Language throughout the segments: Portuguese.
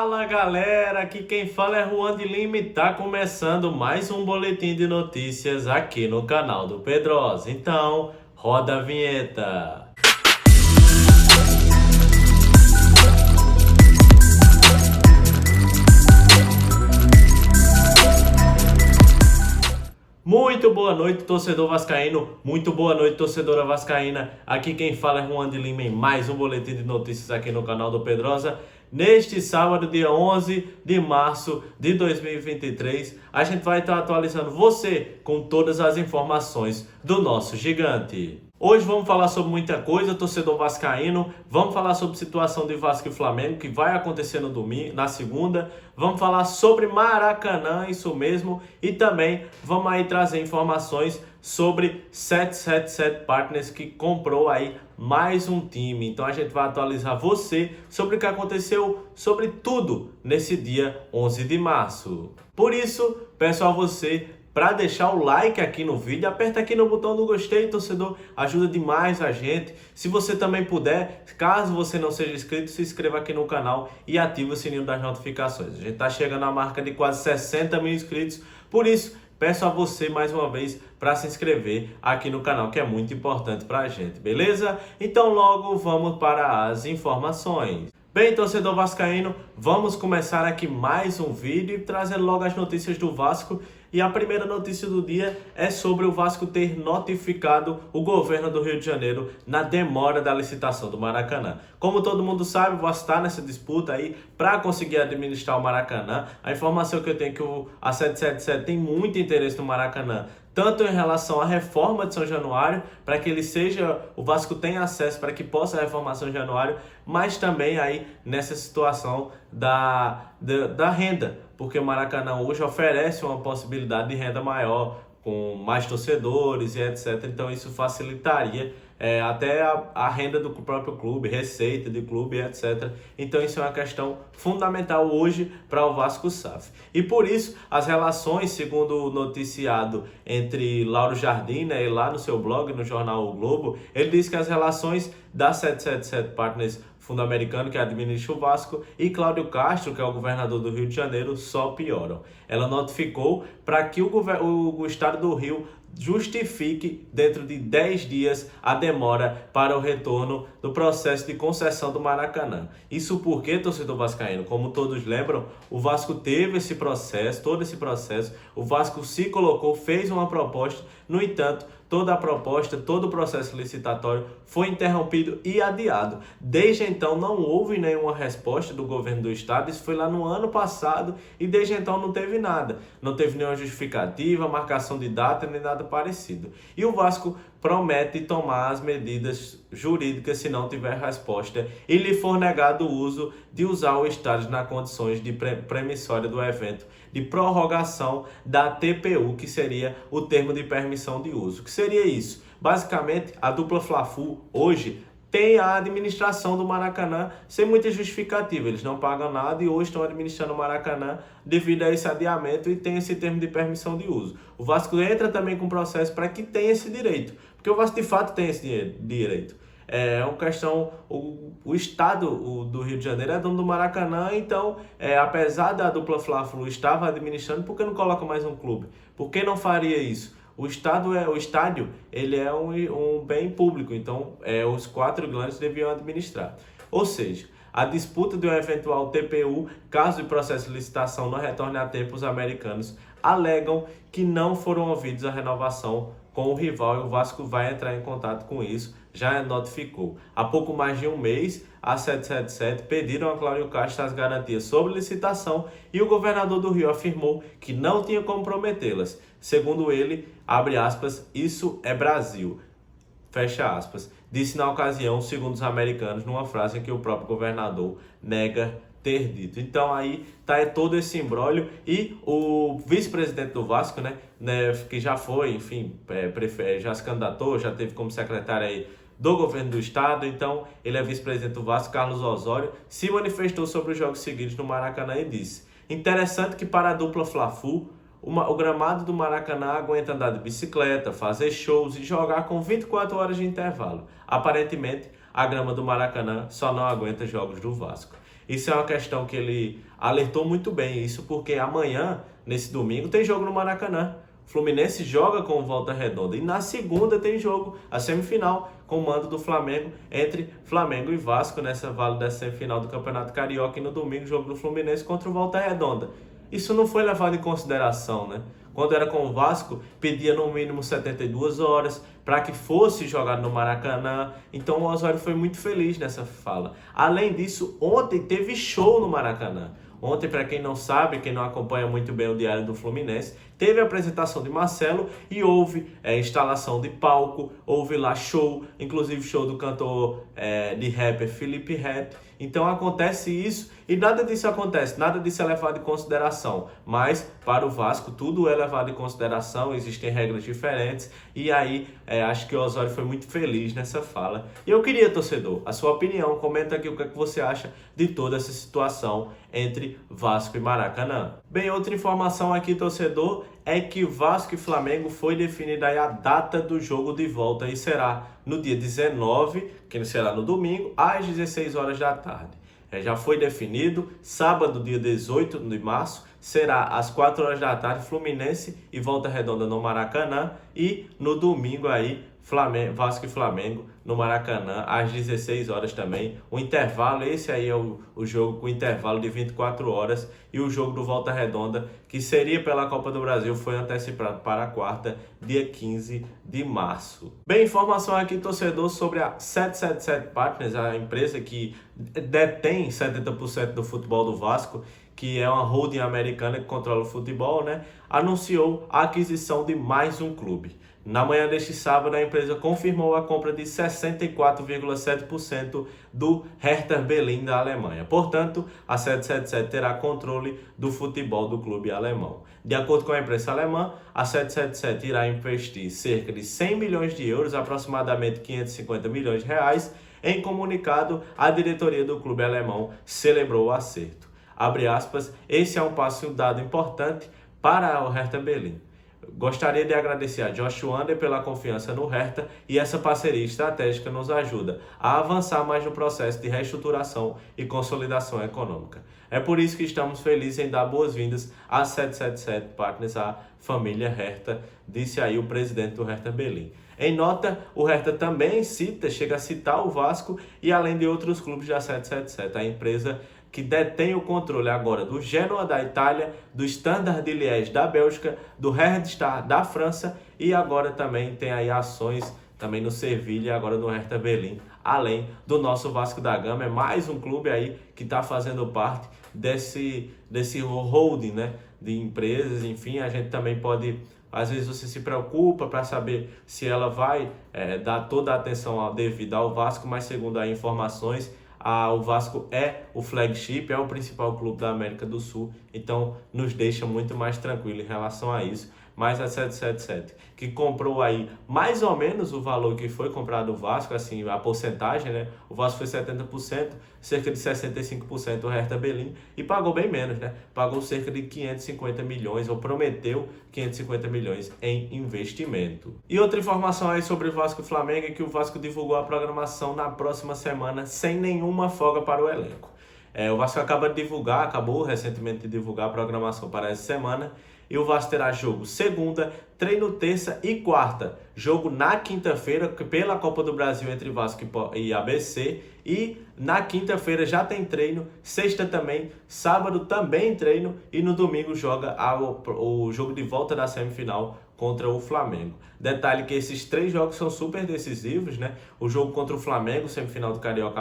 Fala galera, aqui quem fala é Juan de Lima e tá começando mais um boletim de notícias aqui no canal do Pedrosa. Então, roda a vinheta. Muito boa noite, torcedor vascaíno. Muito boa noite, torcedora vascaína. Aqui quem fala é Juan de Lima em mais um boletim de notícias aqui no canal do Pedrosa. Neste sábado, dia 11 de março de 2023, a gente vai estar atualizando você com todas as informações do nosso gigante. Hoje vamos falar sobre muita coisa, torcedor vascaíno. Vamos falar sobre a situação de Vasco e Flamengo, que vai acontecer no domingo, na segunda. Vamos falar sobre Maracanã, isso mesmo. E também vamos aí trazer informações sobre 777 Partners, que comprou aí mais um time. Então a gente vai atualizar você sobre o que aconteceu, sobre tudo nesse dia 11 de março. Por isso, peço a você para deixar o like aqui no vídeo, aperta aqui no botão do gostei, torcedor, ajuda demais a gente. Se você também puder, caso você não seja inscrito, se inscreva aqui no canal e ative o sininho das notificações. A gente está chegando à marca de quase 60 mil inscritos, por isso peço a você mais uma vez para se inscrever aqui no canal, que é muito importante para a gente, beleza? Então logo vamos para as informações. Bem, torcedor vascaíno, vamos começar aqui mais um vídeo e trazer logo as notícias do Vasco. E a primeira notícia do dia é sobre o Vasco ter notificado o governo do Rio de Janeiro na demora da licitação do Maracanã. Como todo mundo sabe, o Vasco está nessa disputa aí para conseguir administrar o Maracanã. A informação que eu tenho é que a 777 tem muito interesse no Maracanã, tanto em relação à reforma de São Januário, para que ele seja, o Vasco tenha acesso para que possa reformar São Januário, mas também aí nessa situação da renda, porque o Maracanã hoje oferece uma possibilidade de renda maior, com mais torcedores e etc. Então isso facilitaria até a renda do próprio clube, receita de clube, etc. Então isso é uma questão fundamental hoje para o Vasco SAF. E por isso as relações, segundo o noticiado entre Lauro Jardim, né, lá no seu blog, no jornal O Globo, ele diz que as relações da 777 Partners fundo americano que administra o Vasco e Cláudio Castro, que é o governador do Rio de Janeiro, só pioram. Ela notificou para que o estado do Rio justifique dentro de 10 dias a demora para o retorno do processo de concessão do Maracanã. Isso porque, torcedor vascaíno, como todos lembram, o Vasco teve esse processo, todo esse processo, o Vasco se colocou, fez uma proposta, no entanto, toda a proposta, todo o processo licitatório foi interrompido e adiado. Desde então não houve nenhuma resposta do governo do estado, isso foi lá no ano passado e desde então não teve nada. Não teve nenhuma justificativa, marcação de data, nem nada parecido. E o Vasco promete tomar as medidas jurídicas se não tiver resposta e lhe for negado o uso de usar o estádio nas condições de premissória do evento, de prorrogação da TPU, que seria o termo de permissão de uso. O que seria isso? Basicamente, a dupla Fla-Flu hoje tem a administração do Maracanã sem muita justificativa. Eles não pagam nada e hoje estão administrando o Maracanã devido a esse adiamento e tem esse termo de permissão de uso. O Vasco entra também com processo para que tenha esse direito, porque o Vasco de fato tem esse direito. É uma questão, o estado do Rio de Janeiro é dono do Maracanã, então apesar da dupla Fla-Flu estava administrando, por que não coloca mais um clube? Por que não faria isso? O estádio ele é um bem público, então os 4 grandes deviam administrar. Ou seja, a disputa de um eventual TPU, caso o processo de licitação não retorne a tempo, os americanos alegam que não foram ouvidos a renovação com o rival e o Vasco vai entrar em contato com isso, já notificou. Há pouco mais de um mês, a 777 pediram a Cláudio Castro as garantias sobre licitação e o governador do Rio afirmou que não tinha como prometê-las. Segundo ele, abre aspas, isso é Brasil, fecha aspas, disse na ocasião, segundo os americanos, numa frase que o próprio governador nega ter dito. Então aí tá todo esse imbróglio e o vice-presidente do Vasco, né, que já foi, enfim, já se candidatou, já teve como secretário aí do governo do estado, então ele é vice-presidente do Vasco, Carlos Osório, se manifestou sobre os jogos seguidos no Maracanã e disse: interessante que para a dupla Fla-Flu, o gramado do Maracanã aguenta andar de bicicleta, fazer shows e jogar com 24 horas de intervalo. Aparentemente, a grama do Maracanã só não aguenta jogos do Vasco. Isso é uma questão que ele alertou muito bem, isso porque amanhã, nesse domingo, tem jogo no Maracanã. O Fluminense joga com Volta Redonda e na segunda tem jogo, a semifinal, com o mando do Flamengo, entre Flamengo e Vasco, nessa válida semifinal do Campeonato Carioca, e no domingo jogo do Fluminense contra o Volta Redonda. Isso não foi levado em consideração, né? Quando era com o Vasco, pedia no mínimo 72 horas para que fosse jogado no Maracanã. Então o Osório foi muito feliz nessa fala. Além disso, ontem teve show no Maracanã. Ontem, para quem não sabe, quem não acompanha muito bem o Diário do Fluminense, teve a apresentação de Marcelo e houve instalação de palco, houve lá show, inclusive show do cantor de rapper Felipe Ret. Então acontece isso e nada disso acontece, nada disso é levado em consideração. Mas para o Vasco tudo é levado em consideração, existem regras diferentes e aí acho que o Osório foi muito feliz nessa fala. E eu queria, torcedor, a sua opinião, comenta aqui o que é que você acha de toda essa situação entre Vasco e Maracanã. Bem, outra informação aqui, torcedor, é que Vasco e Flamengo foi definida aí a data do jogo de volta e será no dia 19, que será no domingo, às 16 horas da tarde. Já foi definido, sábado, dia 18 de março, será às 4 horas da tarde, Fluminense e Volta Redonda no Maracanã, e no domingo aí, Vasco e Flamengo no Maracanã, às 16 horas também. O intervalo, esse aí é o jogo com intervalo de 24 horas, e o jogo do Volta Redonda, que seria pela Copa do Brasil, foi antecipado para a quarta, dia 15 de março. Bem, informação aqui, torcedor, sobre a 777 Partners, a empresa que detém 70% do futebol do Vasco, que é uma holding americana que controla o futebol, né? Anunciou a aquisição de mais um clube. Na manhã deste sábado, a empresa confirmou a compra de 64,7% do Hertha Berlin da Alemanha. Portanto, a 777 terá controle do futebol do clube alemão. De acordo com a imprensa alemã, a 777 irá investir cerca de 100 milhões de euros, aproximadamente 550 milhões de reais. Em comunicado, a diretoria do clube alemão celebrou o acerto. Abre aspas, esse é um passo dado importante para o Hertha Berlin. Gostaria de agradecer a Josh Wander pela confiança no Hertha e essa parceria estratégica nos ajuda a avançar mais no processo de reestruturação e consolidação econômica. É por isso que estamos felizes em dar boas-vindas à 777 Partners, à família Hertha, disse aí o presidente do Hertha Berlin. Em nota, o Hertha também chega a citar o Vasco e além de outros clubes da 777, a empresa que detém o controle agora do Genoa da Itália, do Standard de Liège da Bélgica, do Red Star da França e agora também tem aí ações também no Sevilha e agora no Hertha Berlin, além do nosso Vasco da Gama. É mais um clube aí que está fazendo parte desse holding, né, de empresas. Enfim, a gente também pode, às vezes você se preocupa para saber se ela vai dar toda a atenção devida ao Vasco, mas segundo as informações, o Vasco é o flagship, é o principal clube da América do Sul, então nos deixa muito mais tranquilo em relação a isso. Mas a 777, que comprou aí mais ou menos o valor que foi comprado o Vasco, assim, a porcentagem, né? O Vasco foi 70%, cerca de 65% o Hertha Berlin, e pagou bem menos, né? Pagou cerca de 550 milhões, ou prometeu 550 milhões em investimento. E outra informação aí sobre o Vasco e Flamengo é que o Vasco divulgou a programação na próxima semana sem nenhuma folga para o elenco. O Vasco acabou recentemente de divulgar a programação para essa semana. E o Vasco terá jogo segunda, treino terça e quarta. Jogo na quinta-feira pela Copa do Brasil entre Vasco e ABC. E na quinta-feira já tem treino, sexta também, sábado também treino e no domingo joga o jogo de volta da semifinal contra o Flamengo. Detalhe que esses 3 jogos são super decisivos, né? O jogo contra o Flamengo, semifinal do Carioca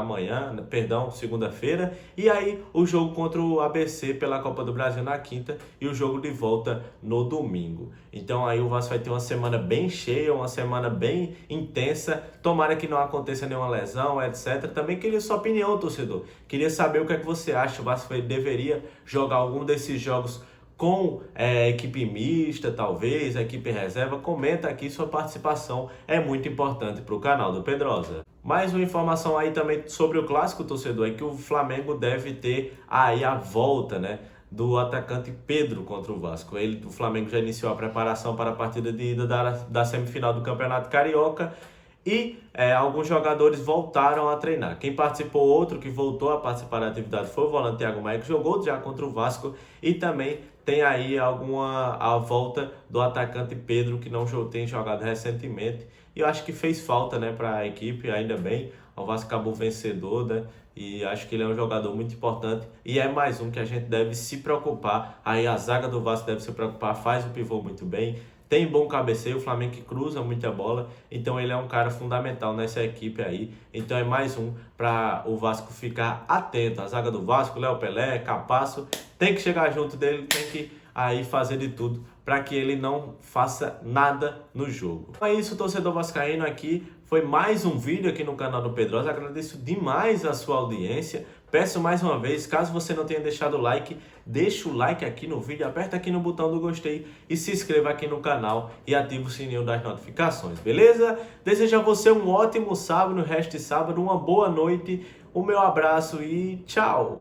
segunda-feira, e aí o jogo contra o ABC pela Copa do Brasil na quinta e o jogo de volta no domingo. Então aí o Vasco vai ter uma semana bem cheia, uma semana bem intensa. Tomara que não aconteça nenhuma lesão, etc. Também queria sua opinião, torcedor. Queria saber o que é que você acha. O Vasco deveria jogar algum desses jogos com equipe mista, talvez, equipe reserva. Comenta aqui, sua participação é muito importante para o canal do Pedrosa. Mais uma informação aí também sobre o clássico, torcedor, é que o Flamengo deve ter aí a volta, né, do atacante Pedro contra o Vasco. O Flamengo já iniciou a preparação para a partida de ida da semifinal do Campeonato Carioca. e alguns jogadores voltaram a treinar. Quem participou, outro que voltou a participar da atividade foi o volante Thiago Maia, que jogou já contra o Vasco, e também tem aí a volta do atacante Pedro, que não tem jogado recentemente, e eu acho que fez falta, né, para a equipe, ainda bem. O Vasco acabou vencedor, né? E acho que ele é um jogador muito importante e é mais um que a gente deve se preocupar. Aí a zaga do Vasco deve se preocupar, faz o pivô muito bem, tem bom cabeceio, o Flamengo que cruza muita bola, então ele é um cara fundamental nessa equipe aí. Então é mais um para o Vasco ficar atento. A zaga do Vasco, Léo Pelé, Capasso, tem que chegar junto dele, tem que aí fazer de tudo para que ele não faça nada no jogo. Então é isso, torcedor vascaíno, aqui foi mais um vídeo aqui no canal do Pedrosa. Agradeço demais a sua audiência. Peço mais uma vez, caso você não tenha deixado o like, deixa o like aqui no vídeo, aperta aqui no botão do gostei e se inscreva aqui no canal e ative o sininho das notificações, beleza? Desejo a você um ótimo sábado, no resto de sábado, uma boa noite, o meu abraço e tchau!